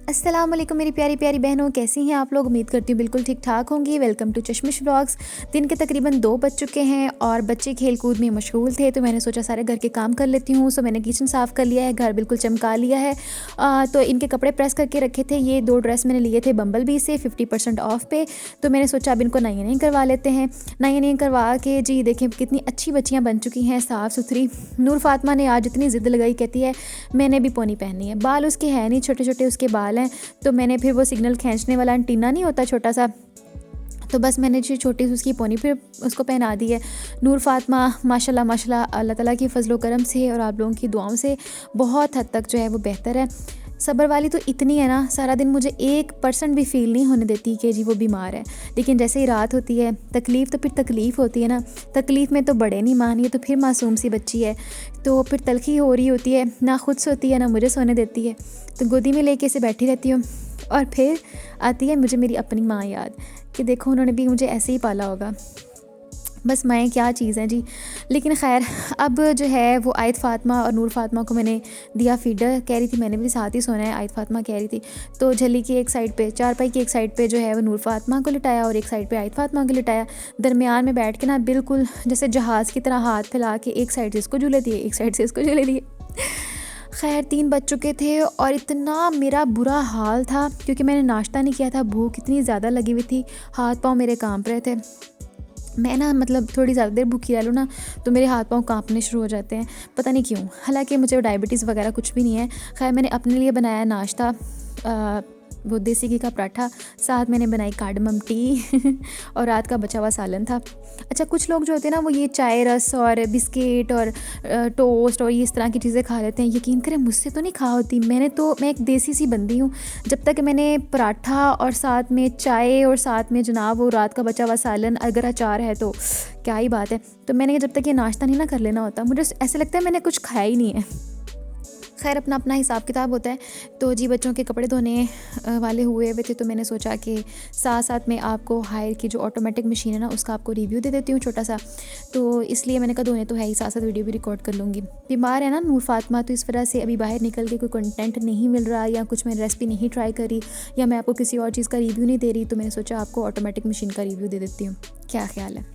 अस्सलाम वालेकुम मेरी प्यारी प्यारी बहनों, कैसी हैं आप लोग। उम्मीद करती हूँ बिल्कुल ठीक ठाक होंगी। Welcome to Chashmish vlogs. दिन के तकरीबन 2 बज चुके हैं और बच्चे खेल कूद में मशगूल थे, तो मैंने सोचा सारे घर के काम कर लेती हूँ। सो मैंने किचन साफ़ कर लिया है, घर बिल्कुल चमका लिया है। तो इनके कपड़े प्रेस करके रखे थे। ये 2 ड्रेस मैंने लिए थे बम्बल बी से 50% ऑफ पे। तो मैंने सोचा अब इनको नई करवा लेते हैं। नई करवा के जी देखें कितनी अच्छी बच्चियाँ बन चुकी हैं, साफ़ सुथरी। नूर फातिमा ने आज इतनी ज़िद लगाई, कहती है मैंने भी पोनी पहननी है। बाल उसके है नहीं, छोटे छोटे उसके बाल हैं। तो मैंने फिर वो सिग्नल खींचने वाला एंटीना नहीं होता छोटा सा, तो बस मैंने जो छोटी सी उसकी पोनी फिर उसको पहना दी है। नूर फातिमा माशाल्लाह माशाल्लाह अल्लाह ताला की फजलो करम से और आप लोगों की दुआओं से बहुत हद तक जो है वो बेहतर है। सब्र वाली तो इतनी है ना, सारा दिन मुझे 1% भी फील नहीं होने देती कि जी वो बीमार है। लेकिन जैसे ही रात होती है तकलीफ़ तो फिर तकलीफ़ होती है ना। तकलीफ़ में तो बड़े नहीं मानिए, तो फिर मासूम सी बच्ची है, तो फिर तलखी हो रही होती है, ना खुद सोती है ना मुझे सोने देती है। तो गोदी में लेके इसे बैठी रहती हूँ और फिर आती है मुझे मेरी अपनी माँ याद, कि देखो उन्होंने भी मुझे ऐसे ही पाला होगा। बस माएँ क्या चीज़ हैं जी। लेकिन ख़ैर अब जो है वो आयत फ़ातिमा और नूर फातिमा को मैंने दिया फीडर। कह रही थी मैंने भी साथ ही सोना है, आयत फ़ातिमा कह रही थी। तो झली की एक साइड पे, चारपाई की एक साइड पे जो है वो नूर फातिमा को लिटाया और एक साइड पे आयत फ़ातिमा को लिटाया। दरमियान में बैठ के ना बिल्कुल जैसे जहाज़ की तरह हाथ फैला के एक साइड से इसको झूले दिए, एक साइड से इसको झूले दिए। खैर 3 बज चुके थे और इतना मेरा बुरा हाल था क्योंकि मैंने नाश्ता नहीं किया था। भूख इतनी ज़्यादा लगी हुई थी, हाथ पाँव मेरे कांप रहे थे। मैं ना मतलब थोड़ी ज़्यादा देर भूखी रह लूँ ना तो मेरे हाथ पाँव कांपने शुरू हो जाते हैं, पता नहीं क्यों। हालांकि मुझे डायबिटीज़ वगैरह कुछ भी नहीं है। खैर मैंने अपने लिए बनाया नाश्ता, वो देसी घी का पराठा, साथ मैंने बनाई कार्डमम टी और रात का बचा हुआ सालन था। अच्छा, कुछ लोग जो होते हैं ना वो ये चाय रस और बिस्किट और टोस्ट और ये इस तरह की चीज़ें खा लेते हैं। यकीन करें मुझसे तो नहीं खा होती। मैं एक देसी सी बंदी हूँ। जब तक मैंने पराठा और साथ में चाय और साथ में जनाब वो रात का बचा हुआ सालन, अगर अचार है तो क्या ही बात है। तो मैंने जब तक ये नाश्ता नहीं ना कर लेना होता, मुझे ऐसे लगता है मैंने कुछ खाया ही नहीं है। खैर अपना अपना हिसाब किताब होता है। तो जी बच्चों के कपड़े धोने वाले हुए थे, तो मैंने सोचा कि साथ साथ में आपको हायर की जो ऑटोमेटिक मशीन है ना उसका आपको रिव्यू दे देती हूँ छोटा सा। तो इसलिए मैंने कहा धोने तो है ही, साथ साथ वीडियो भी रिकॉर्ड कर लूँगी। बीमार है ना नूर फातिमा, तो इस वजह से अभी बाहर निकल के कोई कंटेंट नहीं मिल रहा, या कुछ मैं रेसिपी नहीं ट्राई करी, या मैं आपको किसी और चीज़ का रिव्यू नहीं दे रही। तो मैंने सोचा आपको ऑटोमेटिक मशीन का रिव्यू दे देती हूँ। क्या ख्याल है?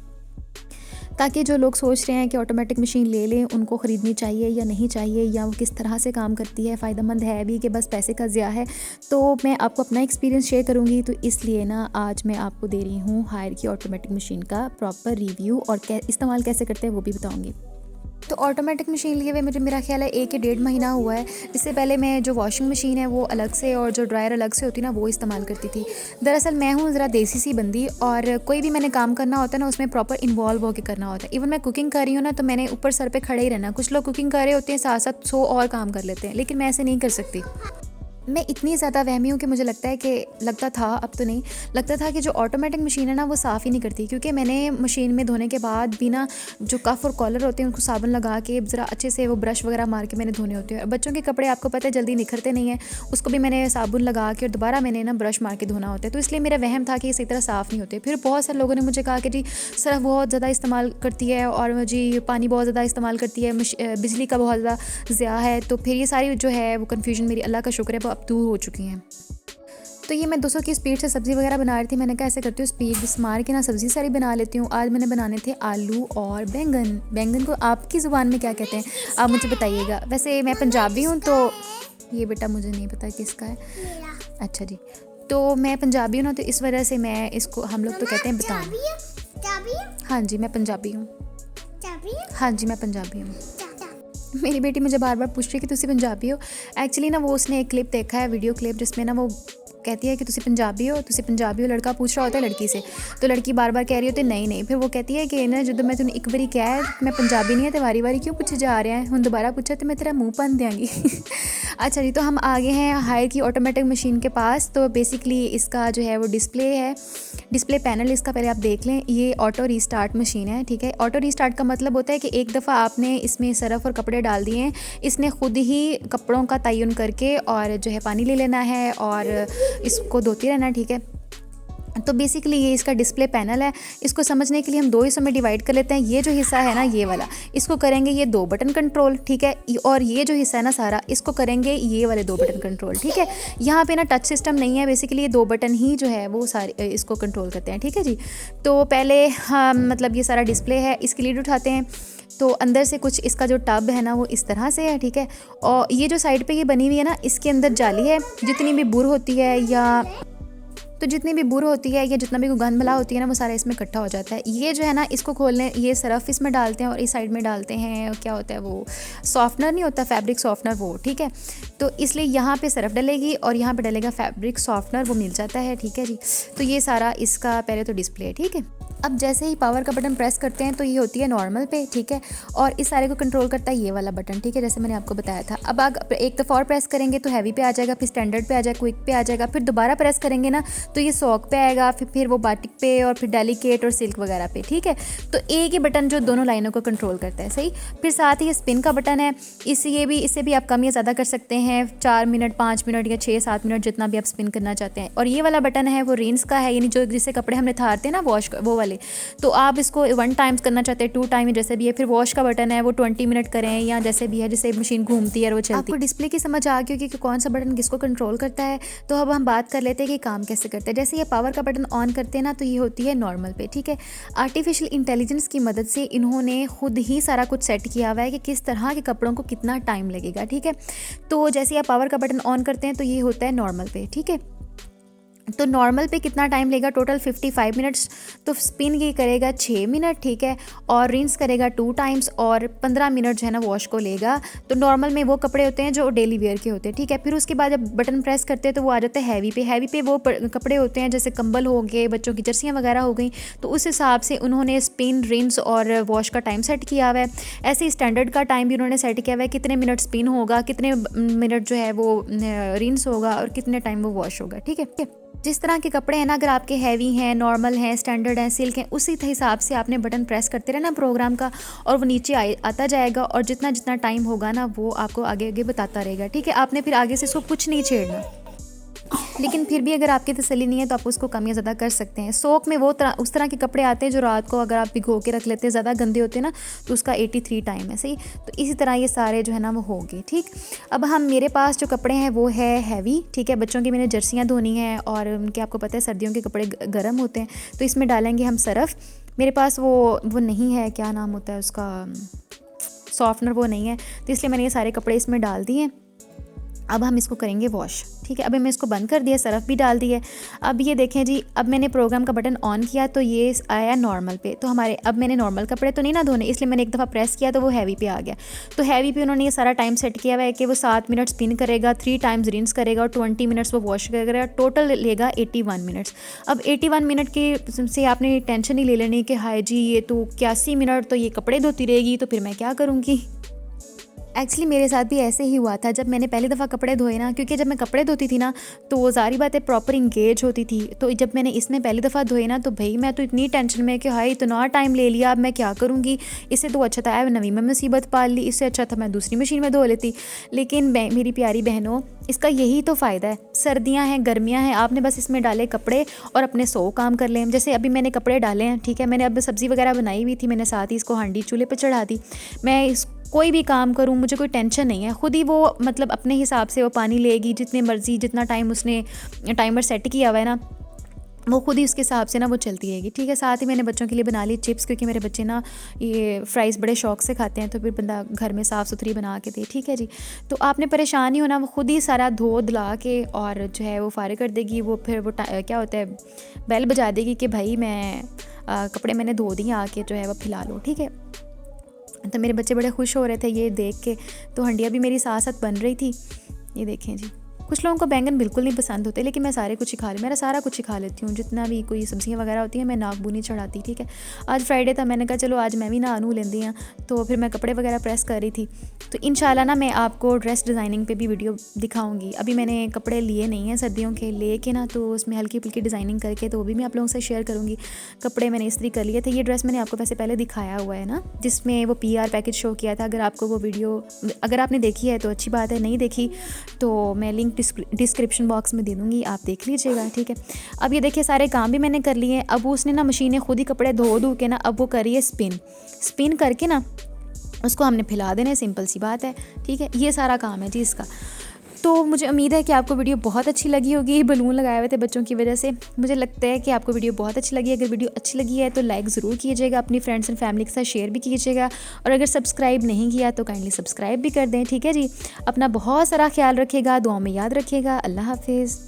ताकि जो लोग सोच रहे हैं कि ऑटोमेटिक मशीन ले लें, उनको ख़रीदनी चाहिए या नहीं चाहिए, या वो किस तरह से काम करती है, फ़ायदेमंद है भी कि बस पैसे का ज़िया है, तो मैं आपको अपना एक्सपीरियंस शेयर करूंगी। तो इसलिए ना आज मैं आपको दे रही हूँ हायर की ऑटोमेटिक मशीन का प्रॉपर रिव्यू और इस्तेमाल कैसे करते हैं वो भी बताऊँगी। तो ऑटोमेटिक मशीन लिए हुए मुझे मेरा ख्याल है 1 या 1.5 महीना हुआ है। इससे पहले मैं जो वॉशिंग मशीन है वो अलग से और जो ड्रायर अलग से होती ना वो इस्तेमाल करती थी। दरअसल मैं हूँ ज़रा देसी सी बंदी, और कोई भी मैंने काम करना होता है ना उसमें प्रॉपर इन्वॉल्व होकर करना होता है। इवन मैं कुकिंग कर रही हूँ ना तो मैंने ऊपर सर पे खड़े ही रहना। कुछ लोग कुकिंग कर रहे होते हैं साथ साथ 100 और काम कर लेते हैं, लेकिन मैं ऐसे नहीं कर सकती। मैं इतनी ज़्यादा वहमी हूँ कि मुझे लगता है कि लगता था, अब तो नहीं लगता था, कि जो ऑटोमेटिक मशीन है ना वो साफ़ ही नहीं करती। क्योंकि मैंने मशीन में धोने के बाद भी ना जो कफ़ और कॉलर होते हैं उनको साबुन लगा के ज़रा अच्छे से वो ब्रश वगैरह मार के मैंने धोने होते हैं। और बच्चों के कपड़े आपको पता है जल्दी निखरते नहीं हैं, उसको भी मैंने साबुन लगा के और दोबारा मैंने ना ब्रश मार के धोना होता है। तो इसलिए मेरा वहम था कि इसी तरह साफ़ नहीं होते। फिर बहुत सारे लोगों ने मुझे कहा कि जी सर्फ बहुत ज़्यादा इस्तेमाल करती है और जी पानी बहुत ज़्यादा इस्तेमाल करती है, बिजली का बहुत ज़्यादा ज़िया है। तो फिर ये सारी जो है वो कन्फ्यूजन मेरी अल्लाह का शुक्र है वो अब दूर हो चुकी हैं। तो ये मैं 200 की स्पीड से सब्ज़ी वगैरह बना रही थी। मैंने कहा ऐसे करती हूँ स्पीड बस मार के ना सब्ज़ी सारी बना लेती हूँ। आज मैंने बनाने थे आलू और बैंगन। बैंगन को आपकी ज़ुबान में क्या कहते हैं आप मुझे बताइएगा। वैसे मैं पंजाबी हूँ, तो ये बेटा मुझे नहीं पता किसका है। अच्छा जी, तो मैं पंजाबी हूँ ना, तो इस वजह से मैं इसको, हम लोग तो कहते हैं बताऊँ। हाँ जी मैं पंजाबी हूँ। हाँ जी मैं पंजाबी हूँ। मेरी बेटी मुझे बार बार पूछ रही है कि तुसी पंजाबी हो। एक्चुअली ना वो उसने एक क्लिप देखा है, वीडियो क्लिप, जिसमें ना वो कहती है कि तुसी पंजाबी हो। लड़का पूछ रहा होता है लड़की से, तो लड़की बार बार कह रही होती है नहीं नहीं। फिर वो कहती है कि ना जो मैं तुमने एक बारी कहा मैं पंजाबी नहीं है तो वारी वारी क्यों पूछे जा रहे हैं, हूँ दोबारा पूछा तो मैं तेरा मुँह भन देंगी। अच्छा जी, तो हम आगे हैं हायर की ऑटोमेटिक मशीन के पास। तो बेसिकली इसका जो है वो डिस्प्ले है, डिस्प्ले पैनल इसका पहले आप देख लें। ये ऑटो रीस्टार्ट मशीन है, ठीक है। ऑटो रीस्टार्ट का मतलब होता है कि एक दफ़ा आपने इसमें सरफ़ और कपड़े डाल दिए हैं, इसने ख़ुद ही कपड़ों का तयन करके और जो है पानी ले लेना है और इसको धोती रहना है, ठीक है। तो बेसिकली ये इसका डिस्प्ले पैनल है। इसको समझने के लिए हम दो हिस्सों में डिवाइड कर लेते हैं। ये जो हिस्सा है ना, ये वाला, इसको करेंगे ये 2 बटन कंट्रोल, ठीक है। और ये जो हिस्सा है ना सारा, इसको करेंगे ये वाले 2 बटन कंट्रोल, ठीक है। यहाँ पे ना टच सिस्टम नहीं है, बेसिकली ये 2 बटन ही जो है वो सारे इसको कंट्रोल करते हैं, ठीक है जी। तो पहले हम मतलब ये सारा डिस्प्ले है, इसकी लीड उठाते हैं। तो अंदर से कुछ इसका जो टब है ना वो इस तरह से है, ठीक है। और ये जो साइड पे ये बनी हुई है ना, इसके अंदर जाली है। जितनी भी बुर होती है या जितनी भी बुर होती है या जितना भी गंद मला होती है ना, वो सारा इसमें इकट्ठा हो जाता है। ये जो है ना, इसको खोलने ये सरफ इसमें डालते हैं और इस साइड में डालते हैं, क्या होता है वो सॉफ्टनर नहीं होता, फैब्रिक सॉफ्टनर, वो, ठीक है। तो इसलिए यहाँ पे सरफ डलेगी और यहाँ पे डलेगा फैब्रिक सॉफ्टनर, वो मिल जाता है, ठीक है जी। तो ये सारा इसका पहले तो डिस्प्ले है, ठीक है। अब जैसे ही पावर का बटन प्रेस करते हैं तो ये होती है नॉर्मल पे, ठीक है। और इस सारे को कंट्रोल करता है ये वाला बटन, ठीक है, जैसे मैंने आपको बताया था। अब एक दफ़ा और प्रेस करेंगे तो हैवी पे आ जाएगा, फिर स्टैंडर्ड पे आ जाएगा, क्विक पे आ जाएगा, फिर दोबारा प्रेस करेंगे ना तो ये सॉक पे आएगा, फिर वो बाटिक पे, और फिर डेलिकेट और सिल्क वगैरह पे, ठीक है। तो एक ही बटन जो दोनों लाइनों को कंट्रोल करता है, सही। फिर साथ ही ये स्पिन का बटन है, इससे भी आप कम या ज़्यादा कर सकते हैं, 4 मिनट, 5 मिनट या 6-7 मिनट, जितना भी आप स्पिन करना चाहते हैं। और ये वाला बटन है वो रिंस का है, यानी जो जिससे कपड़े हमने थारते हैं ना वॉश, वो वाले। तो आप इसको 1 टाइम्स करना चाहते हैं, 2 टाइम, जैसे भी है। फिर वॉश का बटन है वो 20 मिनट करें, या जैसे भी है, जैसे मशीन घूमती है और वो चलती है। आपको डिस्प्ले की समझ आ गई कि कौन सा बटन किसको कंट्रोल करता है। तो अब हम बात कर लेते हैं कि काम कैसे करते हैं। जैसे ये पावर का बटन ऑन करते हैं ना, तो ये होती है नॉर्मल पे, ठीक है। आर्टिफिशियल इंटेलिजेंस की मदद से इन्होंने खुद ही सारा कुछ सेट किया हुआ है कि किस तरह के कपड़ों को कितना टाइम लगेगा, ठीक है। तो जैसे आप पावर का बटन ऑन करते हैं तो ये होता है नॉर्मल पे, ठीक है। तो नॉर्मल पे कितना टाइम लेगा, टोटल 55 मिनट्स। तो स्पिन ये करेगा 6 मिनट, ठीक है। और रिंस करेगा 2 टाइम्स, और 15 मिनट जो है ना वॉश को लेगा। तो नॉर्मल में वो कपड़े होते हैं जो डेली वेयर के होते हैं, ठीक है। फिर उसके बाद जब बटन प्रेस करते हैं तो वो आ जाता है हैवी पे। हैवी पे वो कपड़े होते हैं जैसे कंबल हो गए, बच्चों की जर्सियाँ वगैरह हो गई। तो उस हिसाब से उन्होंने स्पिन, रिंस और वॉश का टाइम सेट किया हुआ है। ऐसे ही स्टैंडर्ड का टाइम भी उन्होंने सेट किया हुआ है, कितने मिनट स्पिन होगा, कितने मिनट जो है वो रिंस होगा, और कितने टाइम वो वॉश होगा, ठीक है। जिस तरह के कपड़े हैं ना, अगर आपके हैवी हैं, नॉर्मल हैं, स्टैंडर्ड हैं, सिल्क हैं, उसी हिसाब से आपने बटन प्रेस करते रहना प्रोग्राम का, और वो नीचे आता जाएगा। और जितना जितना टाइम होगा ना वो आपको आगे आगे बताता रहेगा, ठीक है। आपने फिर आगे से इसको कुछ नहीं छेड़ना। लेकिन फिर भी अगर आपकी तसल्ली नहीं है तो आप उसको कम या ज़्यादा कर सकते हैं। सोक में उस तरह के कपड़े आते हैं जो रात को अगर आप भिगो के रख लेते हैं, ज़्यादा गंदे होते हैं ना, तो उसका 83 टाइम है, सही। तो इसी तरह ये सारे जो है ना वो होंगे, ठीक। अब मेरे पास जो कपड़े हैं वो है हैवी, ठीक है। बच्चों की मैंने जर्सियाँ धोनी हैं, और उनके आपको पता है सर्दियों के कपड़े गर्म होते हैं, तो इसमें डालेंगे हम सरफ़। मेरे पास वो नहीं है, क्या नाम होता है उसका, सॉफ्टनर, वो नहीं है, तो इसलिए मैंने ये सारे कपड़े इसमें डाल दिए। अब हम इसको करेंगे वॉश, ठीक है। अभी मैं इसको बंद कर दिया, सरफ़ भी डाल दिया। अब ये देखें जी, अब मैंने प्रोग्राम का बटन ऑन किया तो ये आया नॉर्मल पे। तो अब मैंने नॉर्मल कपड़े तो नहीं ना धोने, इसलिए मैंने एक दफ़ा प्रेस किया तो वो हैवी पे आ गया। तो हैवी पे उन्होंने ये सारा टाइम सेट किया हुआ है कि वो 7 मिनट स्पिन करेगा, 3 टाइम्स रिंस करेगा, और 20 मिनट्स वो वॉश करेगा। टोटल लेगा 81 मिनट्स। अब 81 मिनट के से आपने टेंशन ही ले लेनी कि हाय जी ये तो 81 मिनट तो ये कपड़े धोती रहेगी, तो फिर मैं क्या करूँगी। एक्चुअली मेरे साथ भी ऐसे ही हुआ था जब मैंने पहली दफ़ा कपड़े धोए ना, क्योंकि जब मैं कपड़े धोती थी ना तो सारी बातें प्रॉपर इंगेज होती थी। तो जब मैंने इसमें पहली दफ़ा धोए ना, तो भाई मैं तो इतनी टेंशन में कि हाय इतना टाइम ले लिया, अब मैं क्या करूँगी। इससे तो अच्छा था नवी में मुसीबत पाल ली, इससे अच्छा था मैं दूसरी मशीन में धो लेती। लेकिन मेरी प्यारी बहनों, इसका यही तो फ़ायदा है। सर्दियाँ हैं, गर्मियाँ हैं, आपने बस इसमें डाले कपड़े और अपने 100 काम कर लें। जैसे अभी मैंने कपड़े डाले हैं, ठीक है। मैंने अब सब्ज़ी वगैरह बनाई हुई थी, मैंने साथ ही इसको हांडी चूल्हे पर चढ़ा दी। मैं कोई भी काम करूँ मुझे कोई टेंशन नहीं है, खुद ही वो मतलब अपने हिसाब से वो पानी लेगी, जितनी मर्ज़ी, जितना टाइम उसने टाइमर सेट किया हुआ है ना, वो खुद ही उसके हिसाब से ना वो चलती रहेगी, ठीक है। साथ ही मैंने बच्चों के लिए बना ली चिप्स, क्योंकि मेरे बच्चे ना ये फ्राइज़ बड़े शौक से खाते हैं, तो फिर बंदा घर में साफ़ सुथरी बना के दे, ठीक है जी। तो आपने परेशान नहीं होना, वो खुद ही सारा धो धला के और जो है वो फारिग कर देगी। वो फिर वो क्या होता है, बेल बजा देगी कि भाई मैं कपड़े मैंने धो दिए, आके जो है वो फैला लो, ठीक है। तो मेरे बच्चे बड़े खुश हो रहे थे ये देख के। तो हंडिया भी मेरी साथ साथ बन रही थी, ये देखें जी। कुछ लोगों को बैंगन बिल्कुल नहीं पसंद होते, लेकिन मैं सारे कुछ ही खा मेरा सारा कुछ ही खा लेती हूँ। जितना भी कोई सब्जियाँ वगैरह होती हैं मैं नाक बू नहीं चढ़ाती, ठीक है। आज फ्राइडे था, मैंने कहा चलो आज मैं भी ना नू लेंदी हाँ। तो फिर मैं कपड़े वगैरह प्रेस कर रही थी। तो इंशाल्लाह ना मैं आपको ड्रेस डिज़ाइनिंग पे भी वीडियो दिखाऊंगी। अभी मैंने कपड़े लिए नहीं हैं सर्दियों के, लेके ना तो उसमें हल्की फुल्की डिज़ाइनिंग करके तो वो भी मैं आप लोगों से शेयर करूँगी। कपड़े मैंने इस्त्री कर लिए थे। ये ड्रेस मैंने आपको वैसे पहले दिखाया हुआ है ना, जिसमें वो PR पैकेज शो किया था। अगर आपको वो वीडियो अगर आपने देखी है तो अच्छी बात है, नहीं देखी तो मैं लिंक डिस्क्रिप्शन बॉक्स में दे दूँगी, आप देख लीजिएगा, ठीक है। अब ये देखिए सारे काम भी मैंने कर लिए हैं। अब उसने ना मशीनें खुद ही कपड़े धो के ना अब वो कर रही है स्पिन करके ना उसको हमने फैला देना है, सिंपल सी बात है, ठीक है। ये सारा काम है जी इसका। तो मुझे उम्मीद है कि आपको वीडियो बहुत अच्छी लगी होगी। बलून लगाए हुए थे बच्चों की वजह से, मुझे लगता है कि आपको वीडियो बहुत अच्छी लगी। अगर वीडियो अच्छी लगी है तो लाइक ज़रूर कीजिएगा, अपनी फ्रेंड्स एंड फैमिली के साथ शेयर भी कीजिएगा, और अगर सब्सक्राइब नहीं किया तो काइंडली सब्सक्राइब भी कर दें, ठीक है जी। अपना बहुत सारा ख्याल रखिएगा, दुआ में याद रखिएगा। अल्लाह हाफिज़।